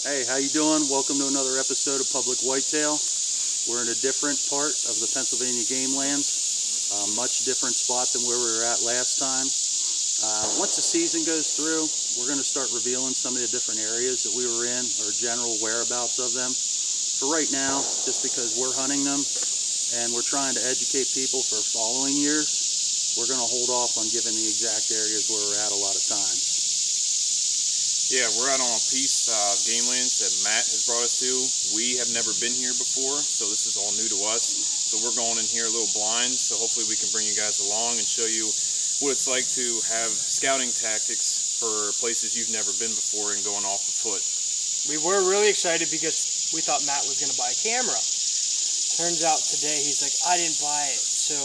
Hey, how you doing? Welcome to another episode of Public Whitetail. We're in a different part of the Pennsylvania game lands, a much different spot than where we were at last time. Once the season goes through, we're going to start revealing some of the different areas that we were in, or general whereabouts of them. For right now, just because we're hunting them and we're trying to educate people for following years, we're going to hold off on giving the exact areas where we're at a lot of times. Yeah, we're out on a piece of game lands that Matt has brought us to. We have never been here before, so this is all new to us. So we're going in here a little blind, so hopefully we can bring you guys along and show you what it's like to have scouting tactics for places you've never been before and going off the foot. We were really excited because we thought Matt was going to buy a camera. Turns out today he's like, I didn't buy it, so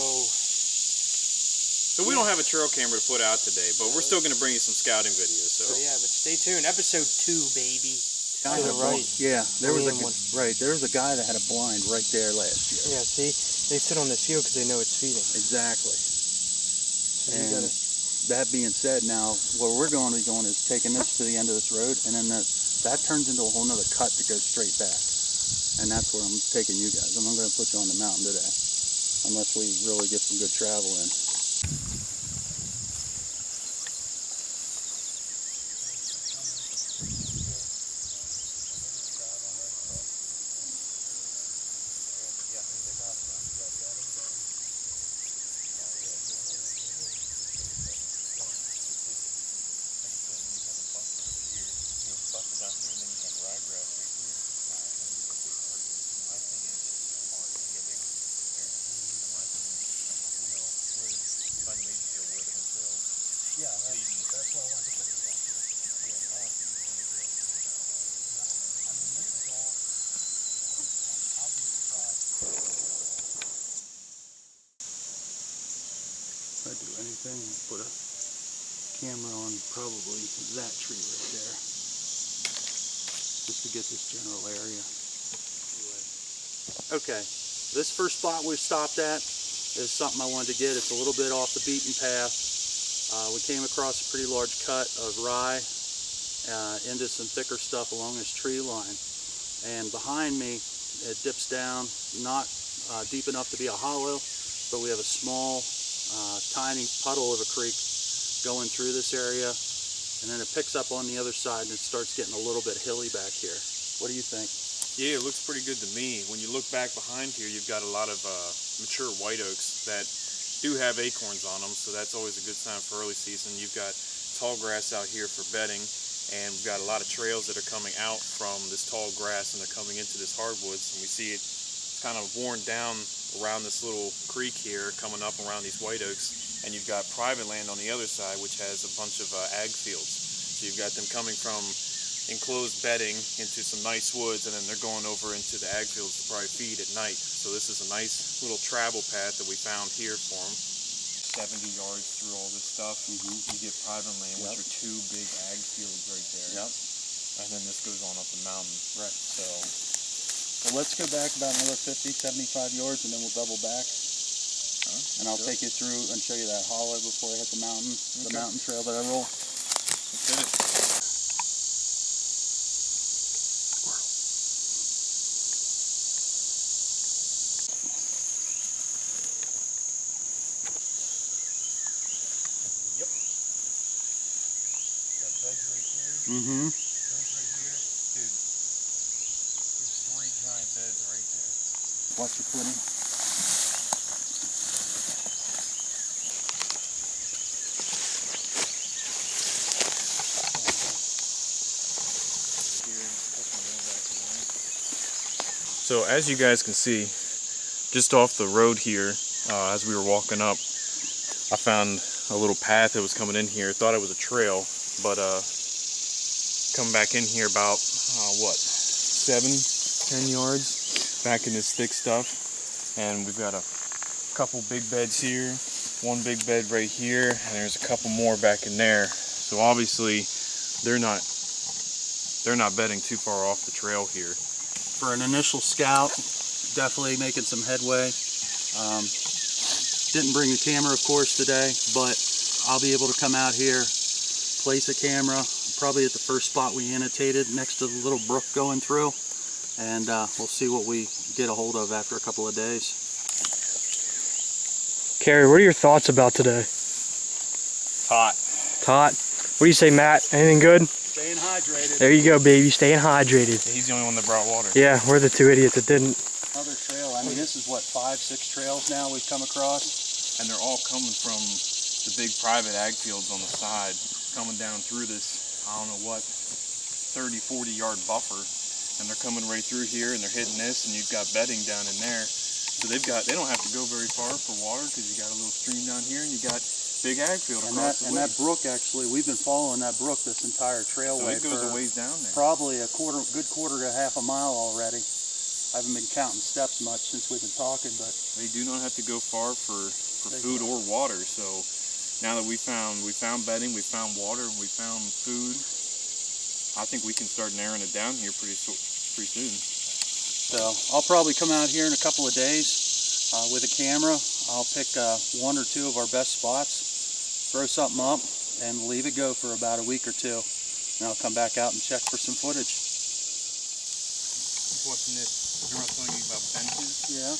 we don't have a trail camera to put out today, but we're still going to bring you some scouting videos. So yeah, but stay tuned. Episode 2, baby. Yeah, there was a guy that had a blind right there last year. Yeah, see, they sit on this field because they know it's feeding. Exactly. So and that being said, now where we're going to be going is taking this to the end of this road, and then that turns into a whole nother cut that goes straight back. And that's where I'm taking you guys. I'm not going to put you on the mountain today, unless we really get some good travel in. Yeah, that's what I want to put it back. Yeah, I want to put it back. I mean, this is all. I'll be surprised. If I do anything, I'll put a camera on probably that tree right there, just to get this general area. Okay, this first spot we stopped at is something I wanted to get. It's a little bit off the beaten path. We came across a pretty large cut of rye into some thicker stuff along this tree line. And behind me, it dips down, not deep enough to be a hollow, but we have a small, tiny puddle of a creek going through this area. And then it picks up on the other side and it starts getting a little bit hilly back here. What do you think? yeah, it looks pretty good to me. When you look back behind here, you've got a lot of mature white oaks that do have acorns on them, so that's always a good sign for early season. You've got tall grass out here for bedding, and we've got a lot of trails that are coming out from this tall grass and they're coming into this hardwoods, and we see it's kind of worn down around this little creek here coming up around these white oaks. And you've got private land on the other side which has a bunch of ag fields, so you've got them coming from enclosed bedding into some nice woods, and then they're going over into the ag fields to probably feed at night. So this is a nice little travel path that we found here for them. 70 yards through all this stuff. You get private land, which are two big ag fields right there. Yep. And then this goes on up the mountain. Right. So let's go back about another 50, 75 yards, and then we'll double back. And I'll take you through and show you that hollow before I hit the mountain, the mountain trail that I roll. Let's hit it. Beds right there. Mm-hmm. Beds right here. Dude, there's 3 giant beds right there. Watch your footing. So as you guys can see, just off the road here, as we were walking up, I found a little path that was coming in here. Thought it was a trail, but come back in here about 7-10 yards back in this thick stuff, and we've got a couple big beds here, one big bed right here, and there's a couple more back in there. So obviously they're not bedding too far off the trail here. For an initial scout, definitely making some headway. Didn't bring the camera, of course, today, but I'll be able to come out here, place a camera, probably at the first spot we annotated next to the little brook going through, and we'll see what we get a hold of after a couple of days. Carrie, what are your thoughts about today? Hot. Hot. What do you say, Matt? Anything good? Staying hydrated. There you go, baby. Staying hydrated. He's the only one that brought water. Yeah, we're the two idiots that didn't. Another trail. I mean, this is what, 5, 6 trails now we've come across? And they're all coming from the big private ag fields on the side, coming down through this, I don't know what, 30, 40 yard buffer. And they're coming right through here and they're hitting this, and you've got bedding down in there. So they don't have to go very far for water because you got a little stream down here and you got big ag field across the way. And that brook, actually, we've been following that brook this entire trailway. So it goes a ways down there. Probably a good quarter to half a mile already. I haven't been counting steps much since we've been talking, but They do not have to go far for food or water. So now that we found bedding, we found water, and we found food, I think we can start narrowing it down here pretty soon. so I'll probably come out here in a couple of days with a camera. I'll pick 1 or 2 of our best spots, throw something up, and leave it go for about a week or 2. And I'll come back out and check for some footage. Keep watching this. Remember I was telling you about benches? Yeah.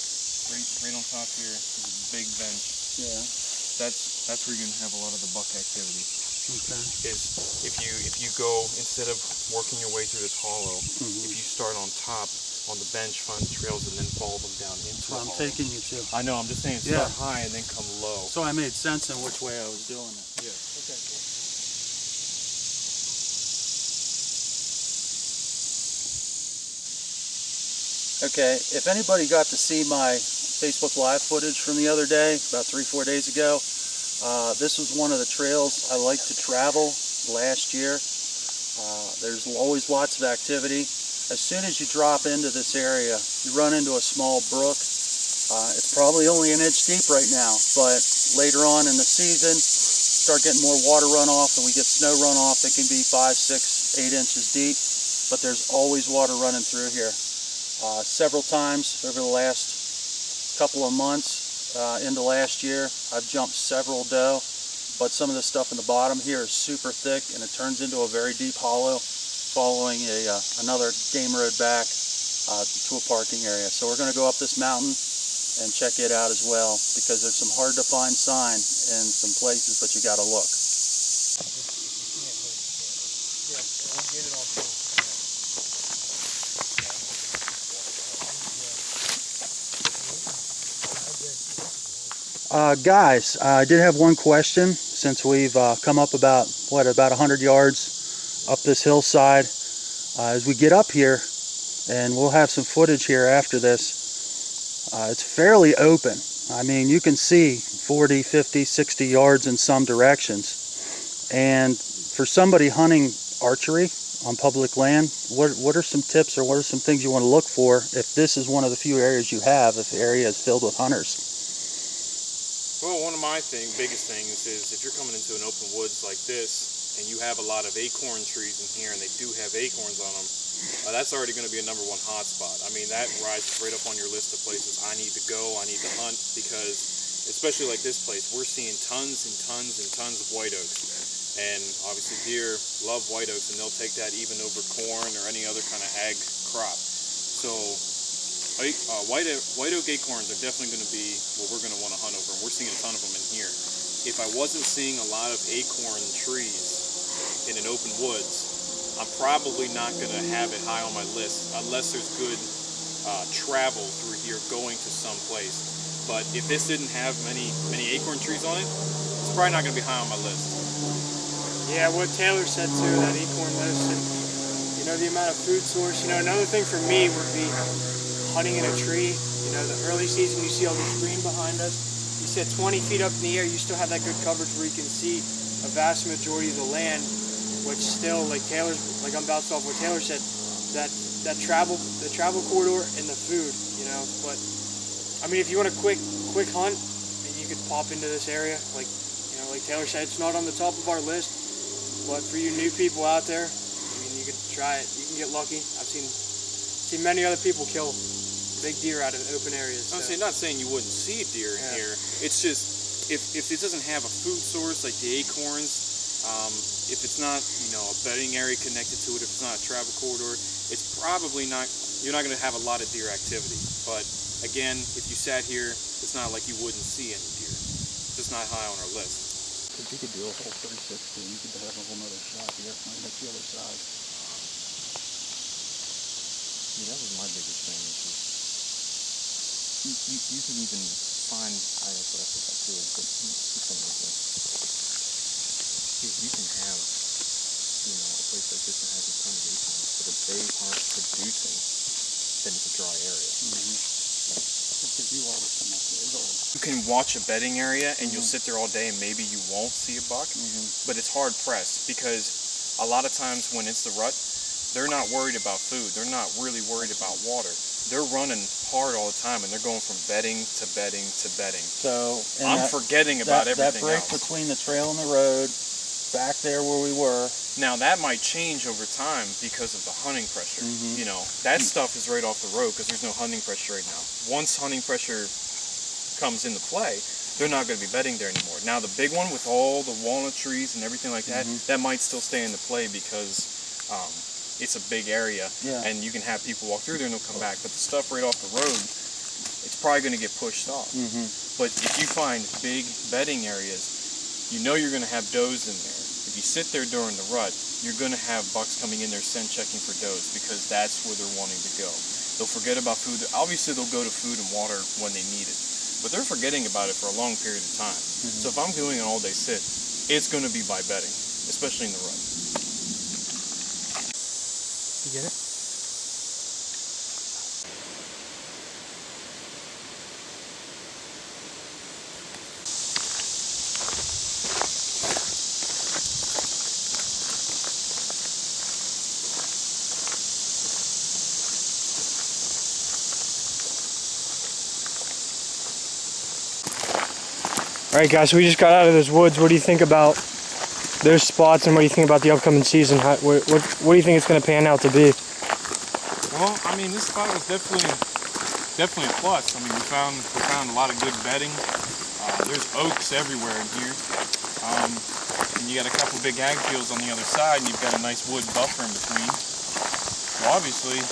Right on top here is a big bench. Yeah. That's where you're gonna have a lot of the buck activity. Okay. Is if you go, instead of working your way through this hollow, if you start on top on the bench, find the trails, and then follow them down into the I'm hollow. taking you to. I know. I'm just saying, start high and then come low. So I made sense in which way I was doing it. Yeah. Okay. Okay, if anybody got to see my Facebook Live footage from the other day, about 3-4 days ago, this was one of the trails I like to travel last year. There's always lots of activity. As soon as you drop into this area, you run into a small brook. It's probably only an inch deep right now, but later on in the season, start getting more water runoff and we get snow runoff. It can be 5, 6, 8 inches deep, but there's always water running through here. Several times over the last couple of months into last year, I've jumped several doe, but some of the stuff in the bottom here is super thick and it turns into a very deep hollow following another game road back to a parking area. So we're going to go up this mountain and check it out as well, because there's some hard to find sign in some places, but you got to look. Guys, I did have one question, since we've come up about 100 yards up this hillside. As we get up here, and we'll have some footage here after this, it's fairly open. I mean, you can see 40, 50, 60 yards in some directions. And for somebody hunting archery on public land, what are some tips, or what are some things you want to look for if this is one of the few areas you have, if the area is filled with hunters? Well, one of my biggest things is if you're coming into an open woods like this and you have a lot of acorn trees in here and they do have acorns on them, that's already going to be a #1 hotspot. I mean, that rises right up on your list of places I need to go, I need to hunt, because especially like this place, we're seeing tons and tons and tons of white oaks. And obviously deer love white oaks, and they'll take that even over corn or any other kind of ag crop. So white oak acorns are definitely going to be what we're going to want to hunt over, and we're seeing a ton of them in here. If I wasn't seeing a lot of acorn trees in an open woods, I'm probably not going to have it high on my list unless there's good travel through here going to some place. But if this didn't have many acorn trees on it, it's probably not going to be high on my list. Yeah, what Taylor said too, that acorn list, and you know, the amount of food source. You know, another thing for me would be hunting in a tree. You know, the early season, you see all this green behind us. You sit 20 feet up in the air, you still have that good coverage where you can see a vast majority of the land, which still, like I'm bouncing off what Taylor said, the travel corridor and the food, you know. But I mean, if you want a quick hunt, and you could pop into this area, like Taylor said, it's not on the top of our list, but for you new people out there, I mean, you could try it. You can get lucky. I've seen many other people kill big deer out of open areas. So. I'm not saying you wouldn't see deer in here. It's just if it doesn't have a food source like the acorns, If it's not, a bedding area connected to it, if it's not a travel corridor, it's probably not, you're not going to have a lot of deer activity. But again, if you sat here, it's not like you wouldn't see any deer. It's just not high on our list. Because you could do a whole 360 and you could have a whole nother shot here when you hit the other side. Yeah, that was my biggest thing. You can even find, I guess what I forgot too, but you can have, a place like this that has a ton of acorns, but if they aren't producing, then it's a dry area. You can watch a bedding area and you'll sit there all day and maybe you won't see a buck, but it's hard pressed because a lot of times when it's the rut, they're not worried about food. They're not really worried about water. They're running hard all the time and they're going from bedding to bedding to bedding. So I'm forgetting about everything that break else. between the trail and the road, back there where we were. Now that might change over time because of the hunting pressure. That stuff is right off the road because there's no hunting pressure right now. Once hunting pressure comes into play, they're not going to be bedding there anymore. Now the big one with all the walnut trees and everything like that, that might still stay into play because it's a big area and you can have people walk through there and they'll come back. But the stuff right off the road, it's probably going to get pushed off. But if you find big bedding areas, you're going to have does in there. If you sit there during the rut, you're going to have bucks coming in there scent checking for does because that's where they're wanting to go. They'll forget about food. Obviously, they'll go to food and water when they need it, but they're forgetting about it for a long period of time. So if I'm doing an all-day sit, it's going to be by bedding, especially in the rut. You get it? All right, guys, so we just got out of those woods. What do you think about those spots, and what do you think about the upcoming season? What do you think it's going to pan out to be? Well, I mean, this spot was definitely a plus. I mean, we found a lot of good bedding. There's oaks everywhere in here, and you got a couple big ag fields on the other side, and you've got a nice wood buffer in between. So obviously,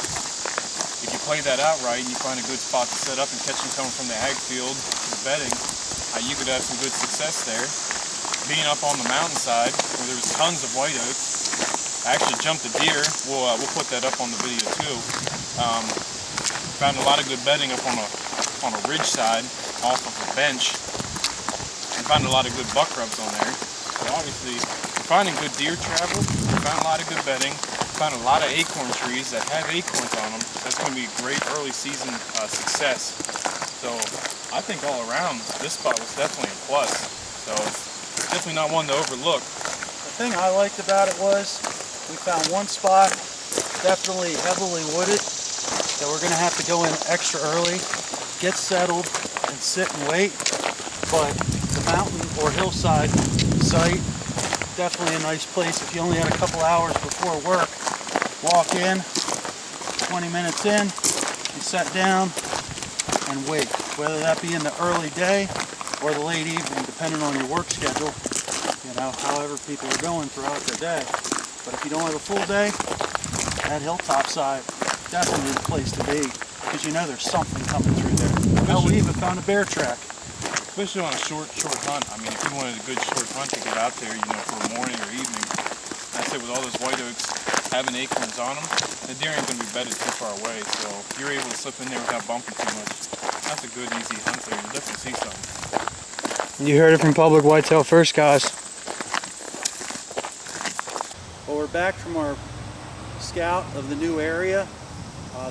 if you play that out right, and you find a good spot to set up and catch them coming from the ag field to the bedding, you could have some good success there. Being up on the mountainside where there was tons of white oaks, I actually jumped a deer. We'll put that up on the video too. Found a lot of good bedding up on a ridge side off of a bench, and found a lot of good buck rubs on there. So obviously, we're finding good deer travel. We found a lot of good bedding. Found a lot of acorn trees that have acorns on them. That's going to be a great early season success. So I think all around, this spot was definitely a plus. So it's definitely not one to overlook. The thing I liked about it was we found one spot definitely heavily wooded that we're going to have to go in extra early, get settled, and sit and wait. But the mountain or hillside site, definitely a nice place if you only had a couple hours before work. Walk in, 20 minutes in, you sit down and wait, whether that be in the early day or the late evening, depending on your work schedule, however people are going throughout their day. But if you don't have a full day, that hilltop side, definitely the place to be, because there's something coming through there. Hell, we even found a bear track. Especially on a short hunt. I mean, if you wanted a good short hunt to get out there, for a morning or evening, that's it. With all those white oaks having acorns on them, the deer ain't going to be bedded too far away. So if you're able to slip in there without bumping too much, that's a good, easy hunt there. You'll definitely see something. You heard it from Public Whitetail first, guys. Well, we're back from our scout of the new area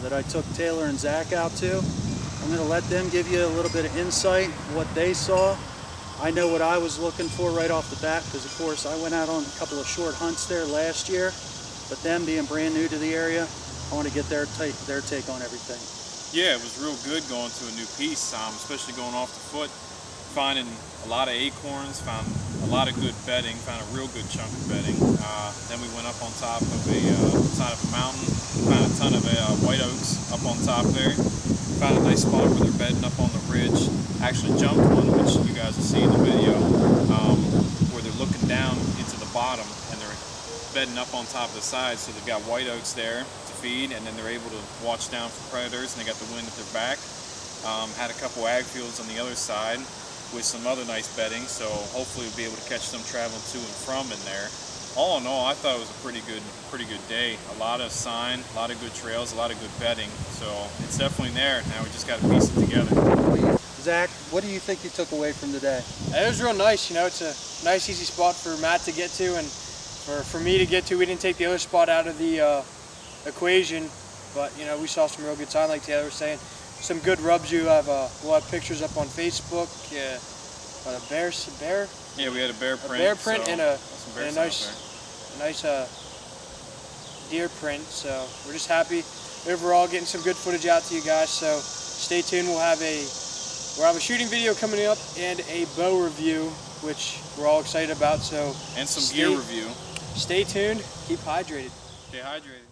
that I took Taylor and Zach out to. I'm going to let them give you a little bit of insight, what they saw. I know what I was looking for right off the bat, because of course I went out on a couple of short hunts there last year, but them being brand new to the area, I want to get their take on everything. Yeah, it was real good going to a new piece, especially going off the foot, finding a lot of acorns, found a lot of good bedding, found a real good chunk of bedding. Then we went up on top of side of a mountain, found a ton of white oaks up on top there. Found a nice spot where they're bedding up on the ridge. Actually jumped one, which you guys will see in the video, where they're looking down into the bottom, and they're bedding up on top of the side, so they've got white oaks there to feed, and then they're able to watch down for predators, and they got the wind at their back. Had a couple ag fields on the other side with some other nice bedding, so hopefully we'll be able to catch some traveling to and from in there. All in all, I thought it was a pretty good day. A lot of sign, a lot of good trails, a lot of good bedding. So it's definitely there. Now we just got to piece it together. Zach, what do you think you took away from today? It was real nice. You know, it's a nice, easy spot for Matt to get to, and for me to get to. We didn't take the other spot out of the equation, but you know, we saw some real good sign, like Taylor was saying. Some good rubs. We'll have pictures up on Facebook. A bear. Yeah, we had a bear print. A bear print so and a nice deer print. So we're just happy overall getting some good footage out to you guys. So stay tuned. We'll have a shooting video coming up and a bow review, which we're all excited about. So and some gear review. Stay tuned. Keep hydrated. Stay hydrated.